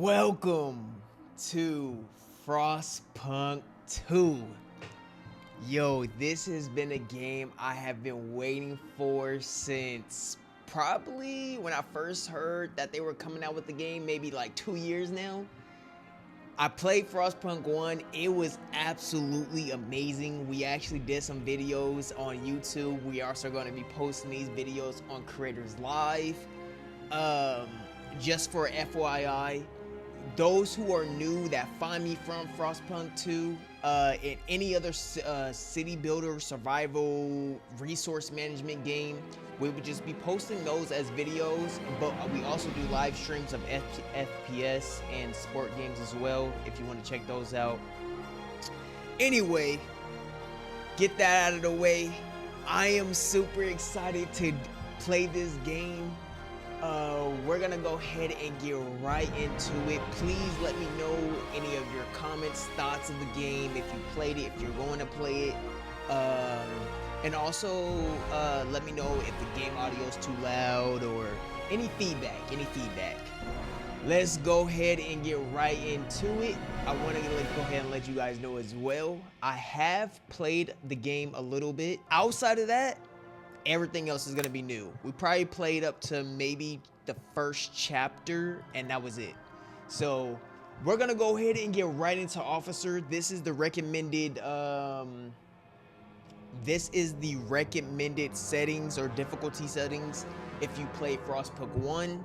Welcome to Frostpunk 2. Yo, this has been a game I have been waiting for since probably when I first heard that they were coming out with the game, maybe like 2 years now. I played Frostpunk 1. It was absolutely amazing. We actually did some videos on YouTube. We are also going to be posting these videos on Creators Live. Just for FYI, those who are new that find me from Frostpunk 2, in any other city builder, survival, resource management game, we would just be posting those as videos, but we also do live streams of FPS and sport games as well, if you want to check those out. Anyway, get that out of the way. I am super excited to play this game. We're gonna go ahead and get right into it. Please let me know any of your comments, thoughts of the game, if you played it, if you're going to play it, and also let me know if the game audio is too loud or any feedback. Let's go ahead and get right into it. I want to go ahead and let you guys know as well, I have played the game a little bit. Outside of that, everything else is gonna be new. We probably played up to maybe the first chapter and that was it. So we're gonna go ahead and get right into Officer. This is the recommended settings or difficulty settings if you play Frostpunk 1.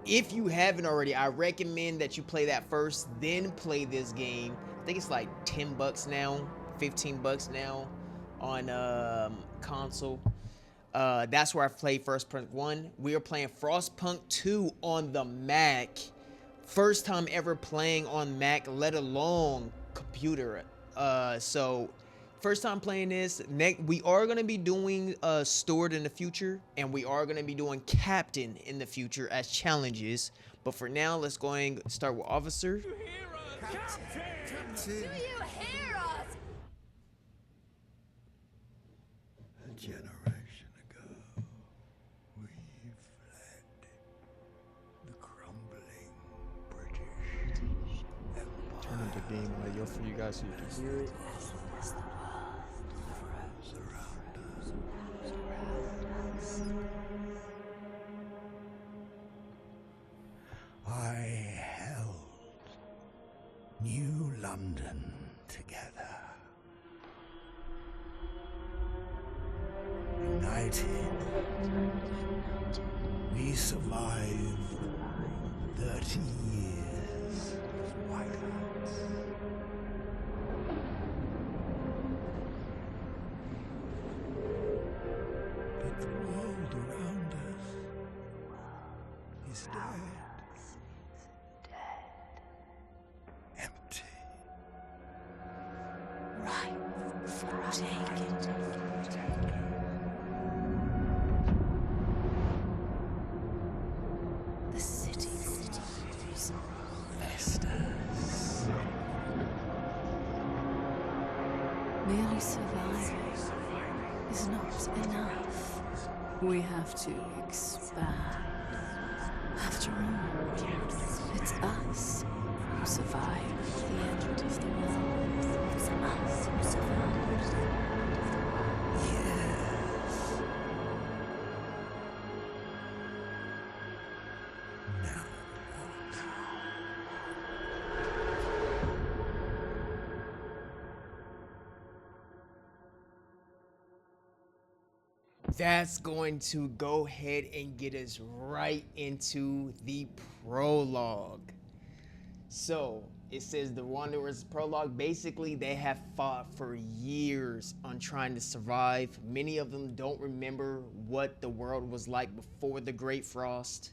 If you haven't already, I recommend that you play that first, then play this game. I think it's like $10 now, $15 now on console. That's where I played Frostpunk 1. We are playing Frostpunk 2 on the Mac. First time ever playing on Mac, let alone computer. So first time playing this. We are going to be doing Steward in the future, and we are going to be doing Captain in the future as challenges. But for now, let's go and start with Officer. Captain! Do you hear us? A generation ago, we fled the crumbling British Empire. Turn into being audio for you guys so you can hear it. I held New London together. United, we survived 30 years of violence. But the world around us is dead. Empty. Right for taking. The city grows. Vestas. Merely surviving is not enough. We have to expand. After all, it's us who survived the end of the world. It's us who survived. Yes. Now what? That's going to go ahead and get us right into the prologue. So it says the Wanderers prologue. Basically, they have fought for years on trying to survive. Many of them don't remember what the world was like before the Great Frost.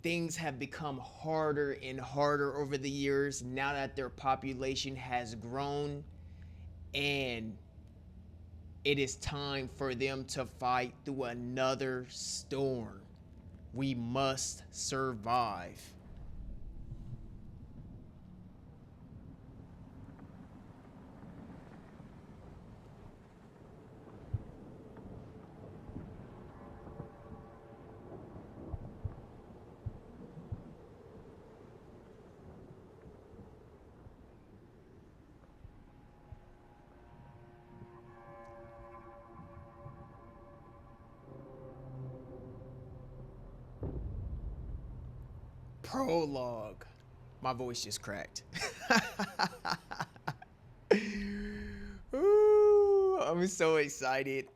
Things have become harder and harder over the years now that their population has grown, and it is time for them to fight through another storm. We must survive. Prologue. My voice just cracked. Ooh, I'm so excited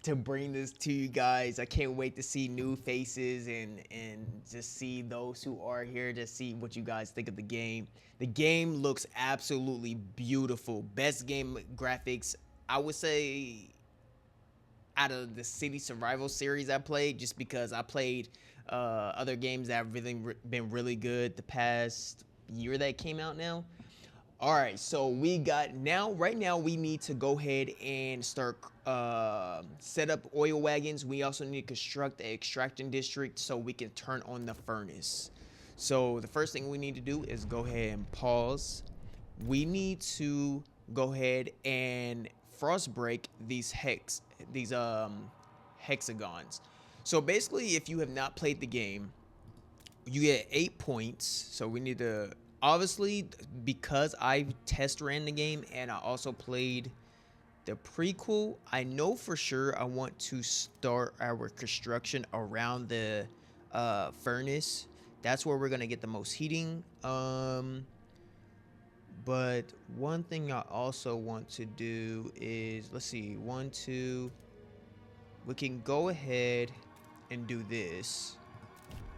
to bring this to you guys. I can't wait to see new faces and just see those who are here to see what you guys think of the game. The game looks absolutely beautiful. Best game graphics, I would say, out of the city survival series I played, just because I played other games that have really been really good the past year that came out now. All right, so we got right now we need to go ahead and start set up oil wagons. We also need to construct the extraction district so we can turn on the furnace. So the first thing we need to do is go ahead and pause. We need to go ahead and frost break these hexagons. So basically, if you have not played the game, you get 8 points. So we need to, obviously, because I test ran the game and I also played the prequel, I know for sure I want to start our construction around the furnace. That's where we're gonna get the most heating. But one thing I also want to do is, let's see, 1, 2. We can go ahead and do this.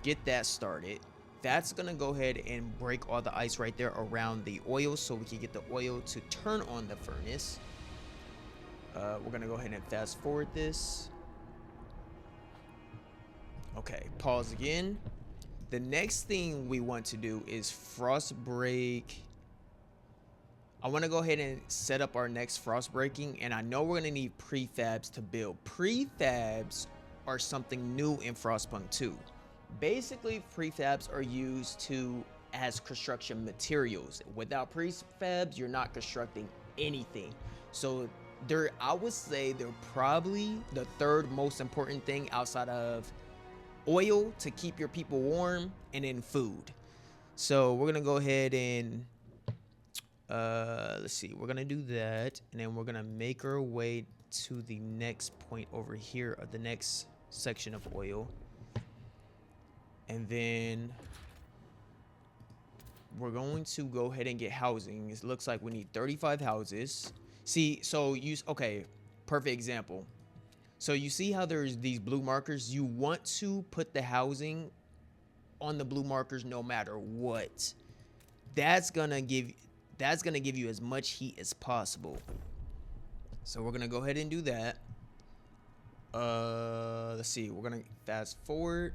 Get that started. That's gonna go ahead and break all the ice right there around the oil so we can get the oil to turn on the furnace. We're gonna go ahead and fast forward this. Okay, pause again. The next thing we want to do is frost break. I want to go ahead and set up our next frost breaking, and I know we're gonna need prefabs to build. Prefabs are something new in Frostpunk 2. Basically, prefabs are used as construction materials. Without prefabs, you're not constructing anything. So I would say they're probably the third most important thing outside of oil to keep your people warm, and then food. So we're gonna go ahead and let's see, we're gonna do that, and then we're gonna make our way to the next point over here, or the next section of oil. And then we're going to go ahead and get housing. It looks like we need 35 houses. See, so okay, perfect example. So you see how there's these blue markers? You want to put the housing on the blue markers no matter what. That's gonna give you as much heat as possible. So we're gonna go ahead and do that. Let's see, we're gonna fast forward.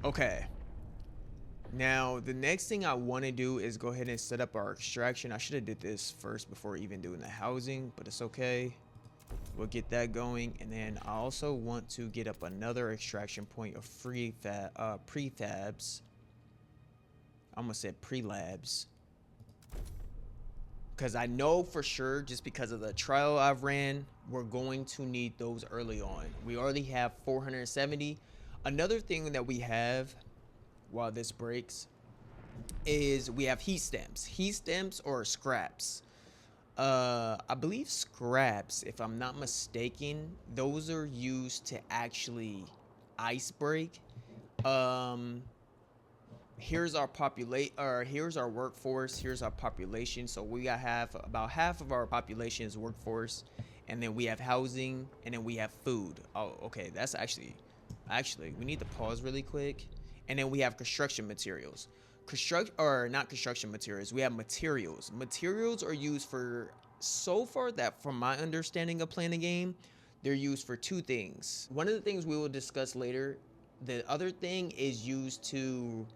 Okay. Now, the next thing I want to do is go ahead and set up our extraction. I should have did this first before even doing the housing, but it's okay. We'll get that going, and then I also want to get up another extraction point of prefabs. I almost said pre-labs. Because I know for sure, just because of the trial I've ran, we're going to need those early on. We already have 470. Another thing that we have while this breaks is we have heat stamps. Heat stamps or scraps. I believe scraps, if I'm not mistaken, those are used to actually ice break. Here's our here's our workforce, here's our population. So we got about half of our population is workforce, and then we have housing, and then we have food. Oh, okay, that's actually we need to pause really quick. And then we have construction materials. Not construction materials, we have materials. Materials are used for, so far that from my understanding of playing the game, they're used for 2 things. One of the things we will discuss later, the other thing is used to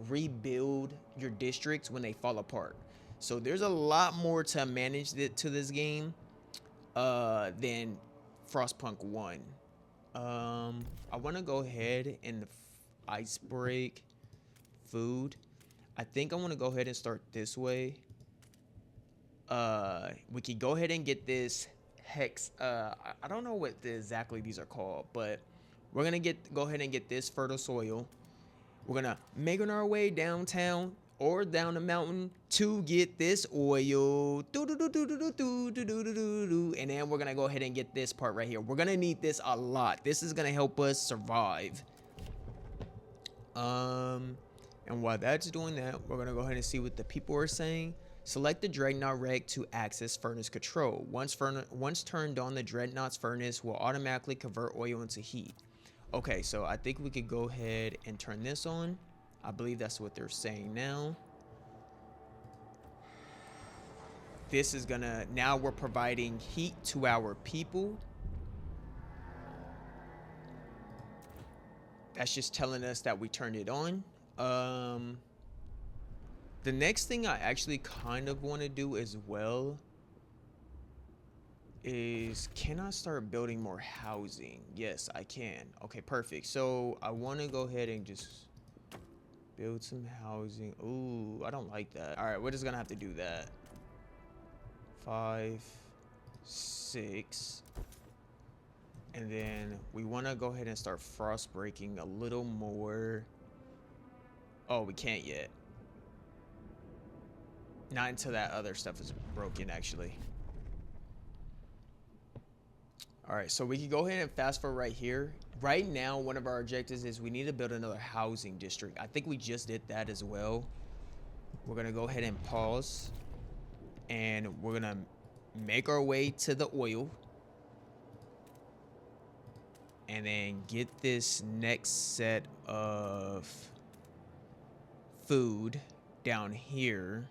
rebuild your districts when they fall apart. So there's a lot more to manage to this game than Frostpunk 1. I want to go ahead and ice break food. I think I want to go ahead and start this way. We could go ahead and get this hex. I don't know what exactly these are called, but we're gonna go ahead and get this fertile soil. We're gonna make our way downtown or down the mountain to get this oil. And then we're gonna go ahead and get this part right here. We're gonna need this a lot. This is gonna help us survive. And while that's doing that, we're gonna go ahead and see what the people are saying. Select the Dreadnought Reg to access furnace control. Once turned on, the Dreadnought's furnace will automatically convert oil into heat. Okay, so I think we could go ahead and turn this on. I believe that's what they're saying now. This is gonna, now we're providing heat to our people. That's just telling us that we turned it on. The next thing I actually kind of want to do as well is, can I start building more housing? Yes, I can. Okay, perfect. So I want to go ahead and just build some housing. Ooh, I don't like that. All right, we're just gonna have to do that. 5, 6. And then we want to go ahead and start frost breaking a little more. Oh, we can't yet. Not until that other stuff is broken, actually. All right, so we can go ahead and fast forward right here. Right now, one of our objectives is we need to build another housing district. I think we just did that as well. We're gonna go ahead and pause, and we're gonna make our way to the oil, and then get this next set of food down here.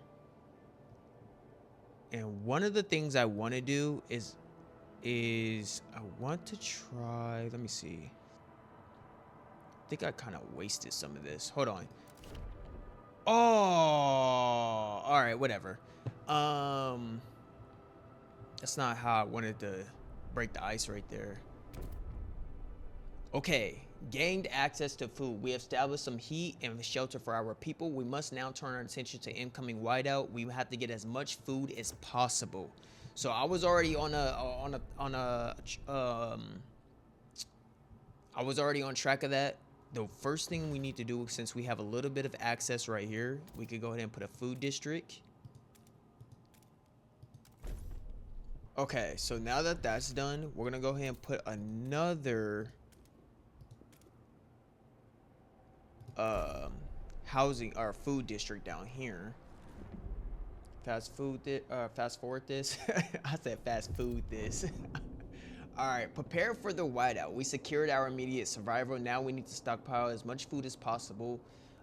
And one of the things I want to do is I want to try, let me see. I think I kind of wasted some of this. Hold on. Oh, all right, whatever. That's not how I wanted to break the ice right there. Okay, gained access to food. We have established some heat and shelter for our people. We must now turn our attention to incoming whiteout. We have to get as much food as possible. So I was already on track of that. The first thing we need to do, since we have a little bit of access right here, we could go ahead and put a food district. Okay, so now that that's done, we're gonna go ahead and put another housing or food district down here. Fast forward this. I said fast food this. All right, prepare for the whiteout. We secured our immediate survival. Now we need to stockpile as much food as possible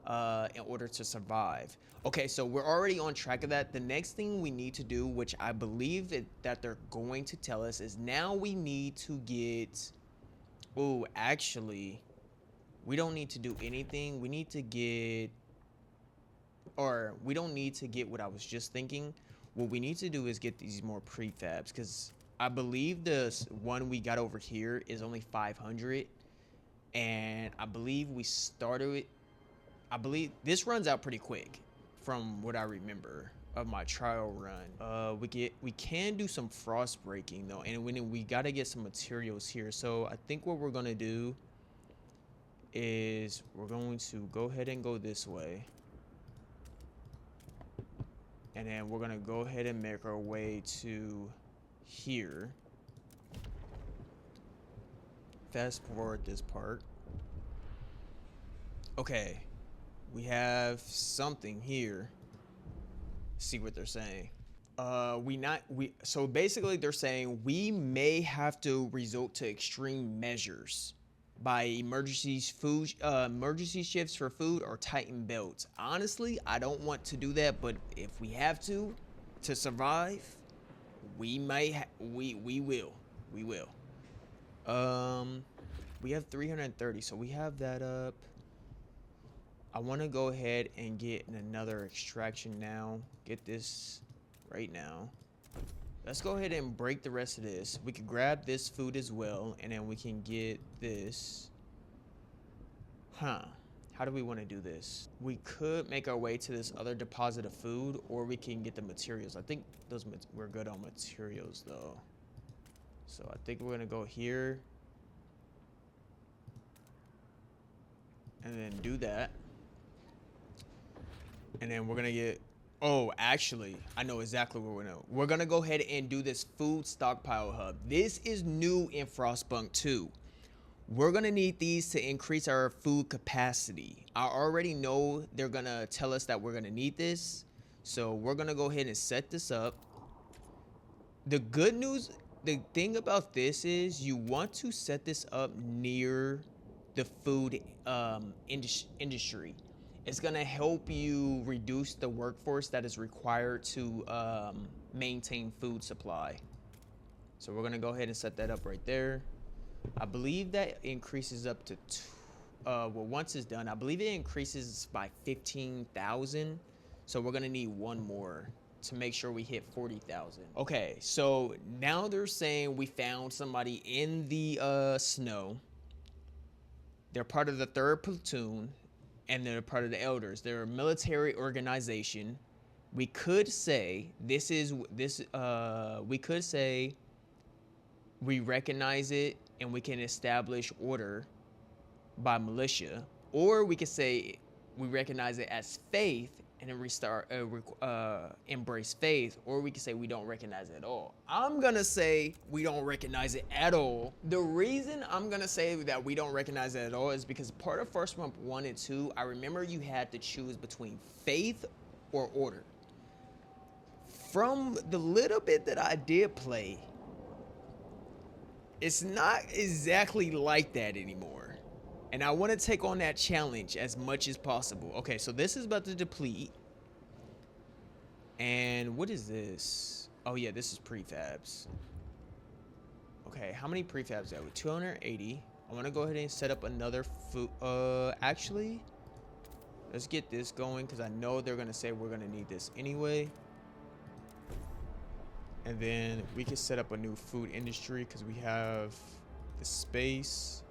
in order to survive. Okay, so we're already on track of that. The next thing we need to do, which I believe that they're going to tell us, is now we need to get... Oh, actually, we don't need to do anything. We need to get... Or we don't need to get what I was just thinking. What we need to do is get these more prefabs, because I believe the one we got over here is only 500, and I believe we started it. I believe this runs out pretty quick from what I remember of my trial run. We can do some frost breaking though, and we got to get some materials here. So I think what we're gonna do is we're going to go ahead and go this way. And then we're gonna go ahead and make our way to here. Fast forward this part. Okay, we have something here. See what they're saying. So basically they're saying we may have to resort to extreme measures by emergency shifts for food or tighten belts. Honestly, I don't want to do that, but if we have to survive, we will. We have 330, so we have that up. I want to go ahead and get another extraction now. Get this right now. Let's go ahead and break the rest of this. We could grab this food as well, and then we can get this. How do we want to do this? We could make our way to this other deposit of food, or we can get the materials. I think we're good on materials though. So I think we're gonna go here and then do that. And then we're gonna get, oh, actually, I know exactly what we're gonna go ahead and do this food stockpile hub. This is new in Frostpunk 2. We're gonna need these to increase our food capacity. I already know they're gonna tell us that we're gonna need this. So we're gonna go ahead and set this up. The good news, the thing about this is you want to set this up near the food industry. It's gonna help you reduce the workforce that is required to maintain food supply. So we're gonna go ahead and set that up right there. I believe that increases up to well, once it's done, I believe it increases by 15,000. So we're gonna need one more to make sure we hit 40,000. Okay, so now they're saying we found somebody in the snow. They're part of the 3rd platoon, and they're part of the elders. They're a military organization. We could say we could say we recognize it and we can establish order by militia, or we could say we recognize it as faith and then embrace faith, or we could say we don't recognize it at all. I'm gonna say we don't recognize it at all. The reason I'm gonna say that we don't recognize it at all is because part of Frostpunk 1 and 2, I remember you had to choose between faith or order. From the little bit that I did play, it's not exactly like that anymore. And I want to take on that challenge as much as possible. Okay, so this is about to deplete. And what is this? Oh yeah, this is prefabs. Okay, how many prefabs are we? 280. I want to go ahead and set up another food. Actually, let's get this going because I know they're going to say we're going to need this anyway. And then we can set up a new food industry because we have the space.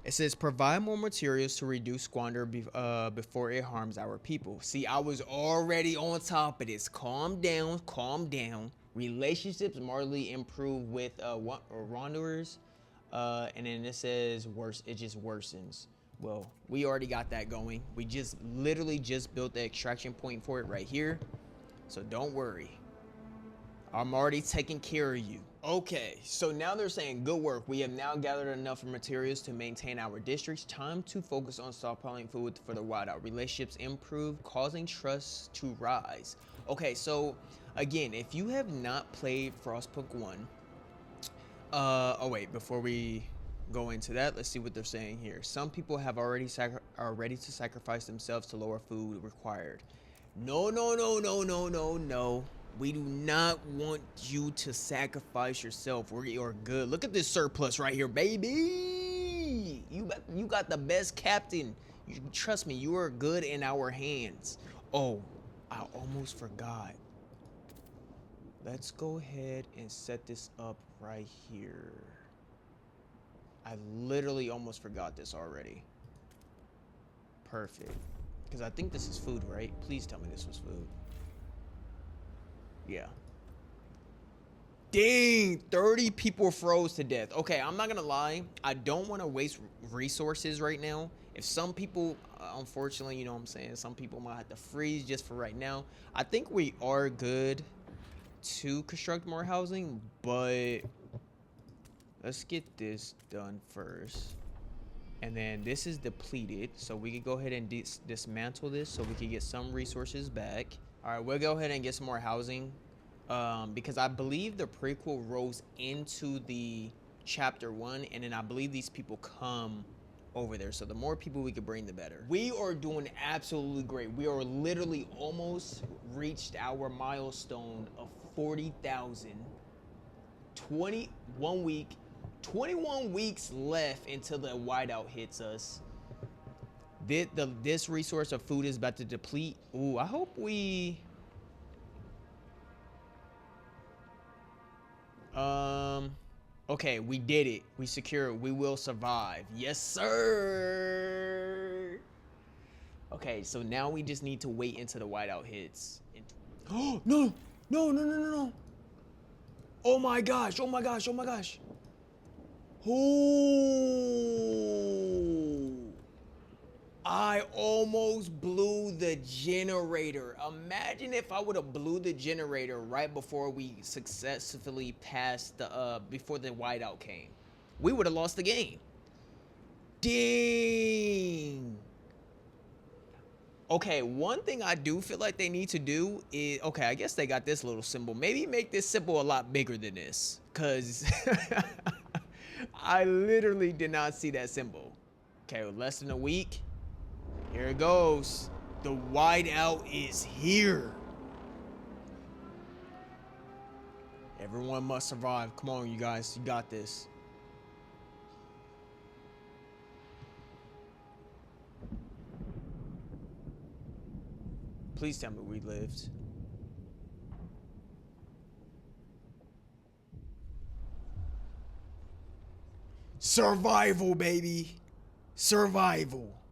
It says provide more materials to reduce squander before it harms our people. See, I was already on top of this. Calm down, calm down. Relationships markedly improve with wanderers. And then it says worse. It just worsens. Well, we already got that going. We just literally just built the extraction point for it right here. So don't worry. I'm already taking care of you. Okay, so now they're saying good work. We have now gathered enough materials to maintain our districts. Time to focus on stockpiling food for the whiteout. Relationships improve, causing trust to rise. Okay, so again, if you have not played Frostpunk 1, oh wait, before we go into that, let's see what they're saying here. Some people have already are ready to sacrifice themselves to lower food required. No, no, no, no, no, no, no. We do not want you to sacrifice yourself. You're good. Look at this surplus right here, baby. You got the best captain. Trust me, you are good in our hands. Oh, I almost forgot. Let's go ahead and set this up right here. I literally almost forgot this already. Perfect. Because I think this is food, right? Please tell me this was food. Yeah. Dang, 30 people froze to death. Okay, I'm not gonna lie. I don't want to waste resources right now. If some people, unfortunately, you know what I'm saying, some people might have to freeze just for right now. I think we are good to construct more housing, but let's get this done first. And then this is depleted, so we can go ahead and dismantle this so we can get some resources back. All right, we'll go ahead and get some more housing because I believe the prequel rolls into the chapter 1, and then I believe these people come over there. So the more people we can bring, the better. We are doing absolutely great. We are literally almost reached our milestone of 40,000. 21 weeks left until the whiteout hits us. This resource of food is about to deplete. Ooh, I hope we... Okay, we did it. We secure it. We will survive. Yes, sir! Okay, so now we just need to wait until the whiteout hits. Oh, no! No, no, no, no, no! Oh my gosh, oh my gosh, oh my gosh! Ooh! I almost blew the generator. Imagine if I would have blew the generator right before we successfully passed the before the whiteout came. We would have lost the game. Dang. Okay, one thing I do feel like they need to do is, okay, I guess they got this little symbol. Maybe make this symbol a lot bigger than this, cause I literally did not see that symbol. Okay, well, less than a week. Here it goes. The whiteout is here. Everyone must survive. Come on, you guys. You got this. Please tell me we lived. Survival, baby. Survival.